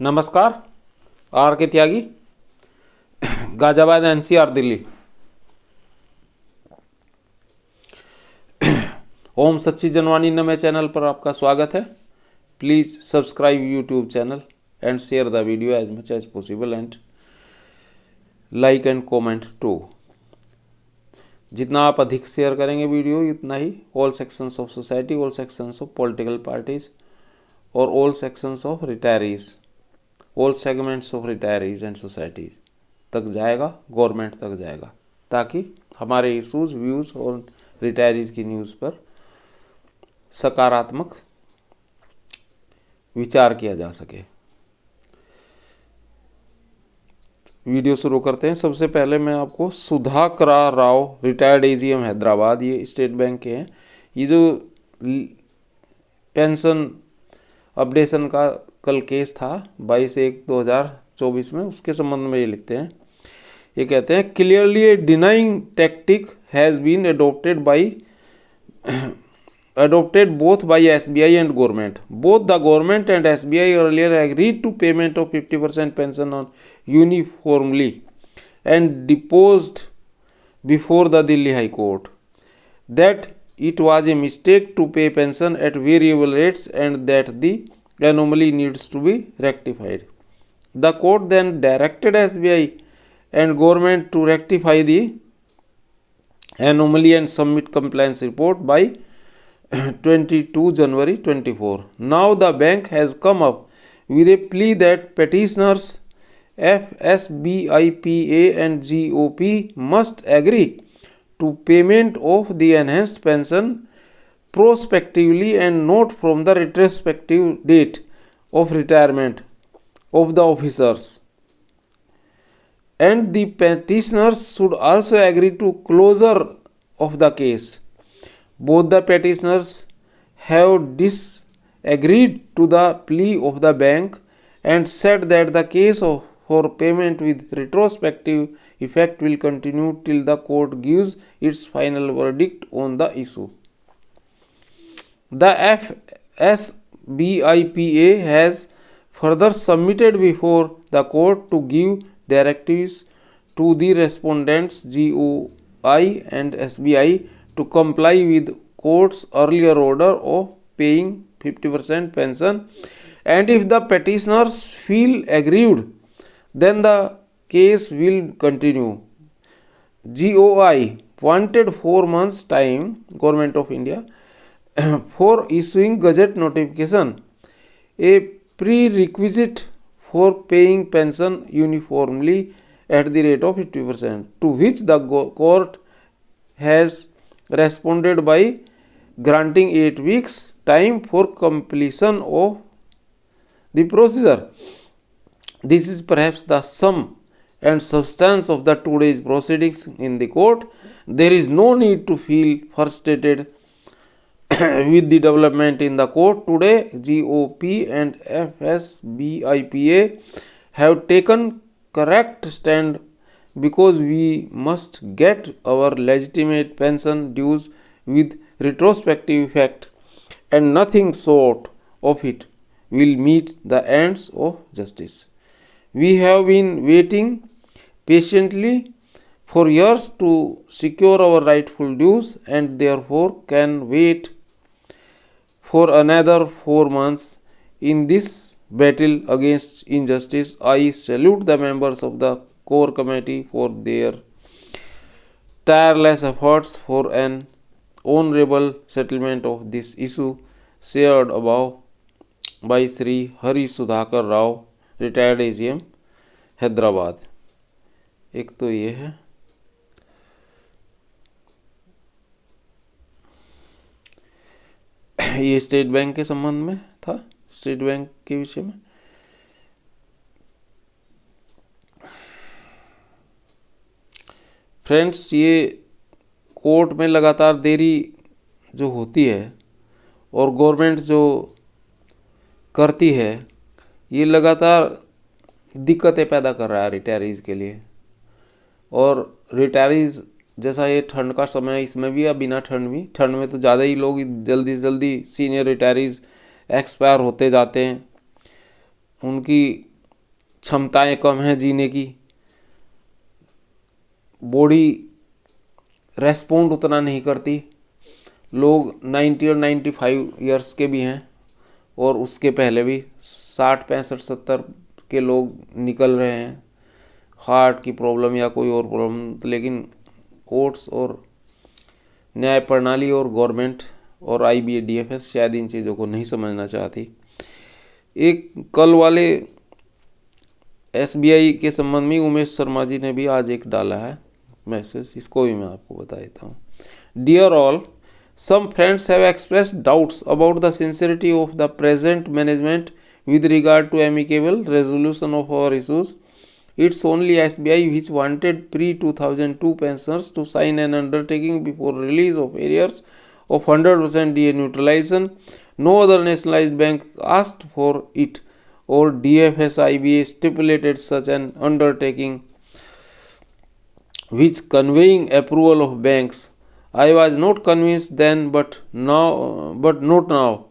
नमस्कार, आर के त्यागी, गाजियाबाद NCR दिल्ली। ओम सच्ची जनवाणी नमे चैनल पर आपका स्वागत है। Please subscribe YouTube channel and share the video as much as possible and like and comment too. जितना आप अधिक शेयर करेंगे वीडियो, उतना ही all sections of society, all sections of political parties और all sections of retirees, all segments of retirees and societies तक जाएगा, government तक जाएगा, ताकि हमारे इशूज, व्यूज और रिटायरीज की न्यूज़ पर सकारात्मक विचार किया जा सके। वीडियो शुरू करते हैं। सबसे पहले मैं आपको सुधाकर राव, रिटायर्ड AGM हैदराबाद, ये स्टेट बैंक के हैं। ये जो पेंशन अपडेशन का कल केस था 22/1/2024 में, उसके संबंध में ये लिखते हैं। ये कहते हैं, clearly a denying tactic has been adopted both by SBI and government. Both the government and SBI earlier agreed to payment of 50% pension on uniformly and deposed before the Delhi High Court that it was a mistake to pay pension at variable rates and that the anomaly needs to be rectified. The court then directed SBI and government to rectify the anomaly and submit compliance report by 22 January 24. Now the bank has come up with a plea that petitioners FSBIPA and GOP must agree to payment of the enhanced pension prospectively and not from the retrospective date of retirement of the officers. And the petitioners should also agree to closure of the case. Both the petitioners have disagreed to the plea of the bank and said that the case for payment with retrospective effect will continue till the court gives its final verdict on the issue. The FSBIPA has further submitted before the court to give directives to the respondents GOI and SBI to comply with court's earlier order of paying 50% pension, and if the petitioners feel aggrieved, then the case will continue. GOI wanted 4 months time, Government of India, for issuing gazette notification, a prerequisite for paying pension uniformly at the rate of 50%, to which the court has responded by granting 8 weeks time for completion of the procedure. This is perhaps the sum and substance of the today's proceedings in the court. There is no need to feel frustrated with the development in the court today. GOP and FSBIPA have taken correct stand because we must get our legitimate pension dues with retrospective effect, and nothing short of it will meet the ends of justice. We have been waiting patiently for years to secure our rightful dues and therefore can wait for another 4 months in this battle against injustice. I salute the members of the core committee for their tireless efforts for an honorable settlement of this issue, shared above by Shri Hari Sudhakar Rao, retired AGM Hyderabad. एक तो ये है। ये state bank के संबंध में था, state bank के विषय में। फ्रेंड्स, ये कोर्ट में लगातार देरी जो होती है और गवर्नमेंट जो करती है, ये लगातार दिक्कतें पैदा कर रहा है रिटायरीज़ के लिए। और रिटायरीज़ जैसा ये ठंड का समय है, इसमें भी या बिना ठंड में तो ज़्यादा ही लोग जल्दी से जल्दी सीनियर रिटायरीज़ एक्सपायर होते जाते हैं। उनकी क्षमताएं कम हैं जीने की, बॉडी रेस्पॉन्ड उतना नहीं करती। लोग 90 और 95 ईयर्स के भी हैं और उसके पहले भी 60, 65, 70 के लोग निकल रहे हैं, हार्ट की प्रॉब्लम या कोई और प्रॉब्लम। लेकिन कोर्ट्स और न्याय प्रणाली और गवर्नमेंट और IBDFS शायद इन चीज़ों को नहीं समझना चाहती। एक कल वाले SBI के संबंध में उमेश शर्मा जी ने भी आज एक डाला है मैसेज, इसको भी मैं आपको बता देता हूँ। Dear all, some friends have expressed doubts about the sincerity of the present management with regard to amicable resolution of our issues. It's only SBI which wanted pre-2002 pensioners to sign an undertaking before release of arrears of 100% DA neutralization. No other nationalized bank asked for it, or DFS IBA stipulated such an undertaking, which conveying approval of banks. I was not convinced then, but not now.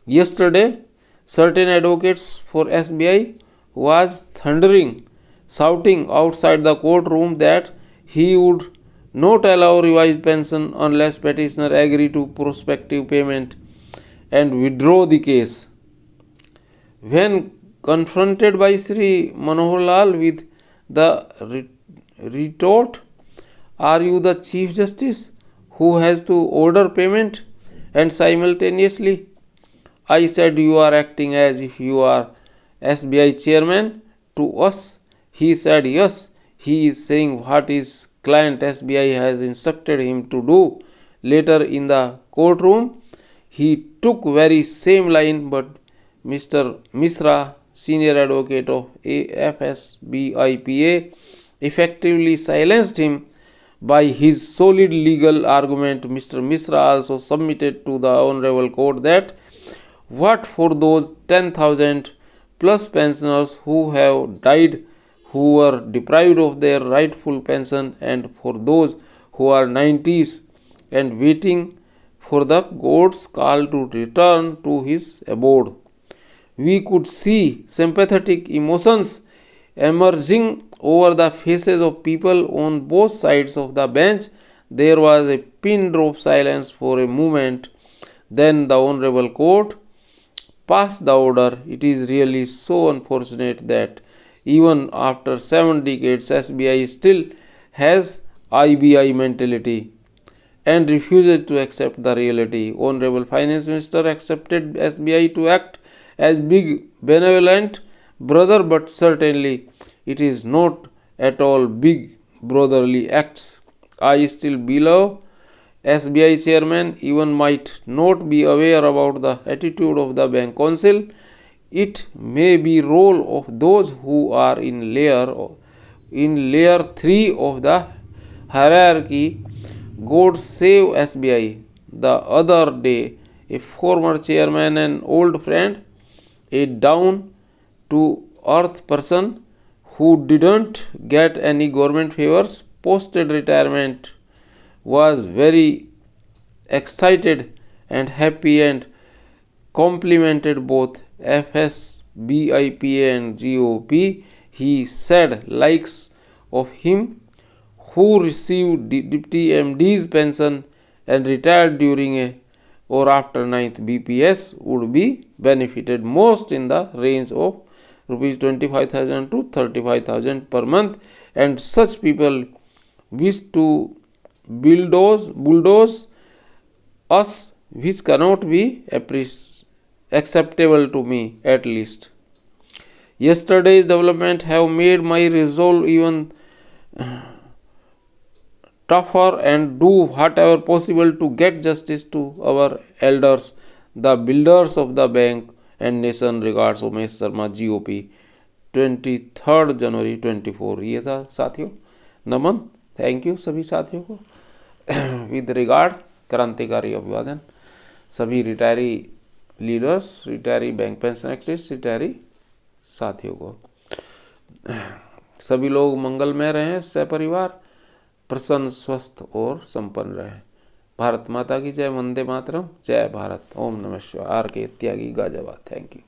Yesterday, certain advocates for SBI was thundering, shouting outside the courtroom that he would not allow revised pension unless petitioner agree to prospective payment and withdraw the case. When confronted by Sri Manohar Lal with the retort, "Are you the Chief Justice who has to order payment and simultaneously?" I said, "You are acting as if you are SBI chairman to us." He said, "Yes, he is saying what his client SBI has instructed him to do." Later in the courtroom, he took very same line, but Mr. Misra, senior advocate of AFSBIPA, effectively silenced him by his solid legal argument. Mr. Misra also submitted to the Honorable Court that what for those 10,000 plus pensioners who have died, who were deprived of their rightful pension, and for those who are 90s and waiting for the court's call to return to his abode. We could see sympathetic emotions emerging over the faces of people on both sides of the bench. There was a pin drop silence for a moment. Then the Honorable Court passed the order. It is really so unfortunate that even after 7 decades, SBI still has IBI mentality and refuses to accept the reality. Honorable Finance Minister accepted SBI to act as big benevolent brother, but certainly it is not at all big brotherly acts. I still believe SBI chairman even might not be aware about the attitude of the bank council. It may be role of those who are in layer 3 of the hierarchy. God save SBI. The other day, a former chairman, an old friend, a down to earth person who didn't get any government favors, posted retirement, was very excited and happy and complimented both FSBIPA and GOP. He said likes of him who received Deputy MD's pension and retired during a or after 9th BPS would be benefited most in the range of rupees 25,000 to 35,000 per month, and such people wish to bulldoze us, which cannot be acceptable to me at least. Yesterday's development have made my resolve even tougher and do whatever possible to get justice to our elders, the builders of the bank and nation. Regards, Umesh Sharma, GOP, 23 जनवरी 24। ये था साथियों नमन। Thank you सभी साथियों को। With regard, क्रांतिकारी अभिवादन सभी retiree leaders, retiree bank pension activist, retiree साथियों को। सभी लोग मंगलमय रहें, सपरिवार प्रसन्न, स्वस्थ और संपन्न रहे। भारत माता की जय, वंदे मातरम, जय भारत, ओम नमः शिवाय, आर के त्यागी गाजावाद। Thank you.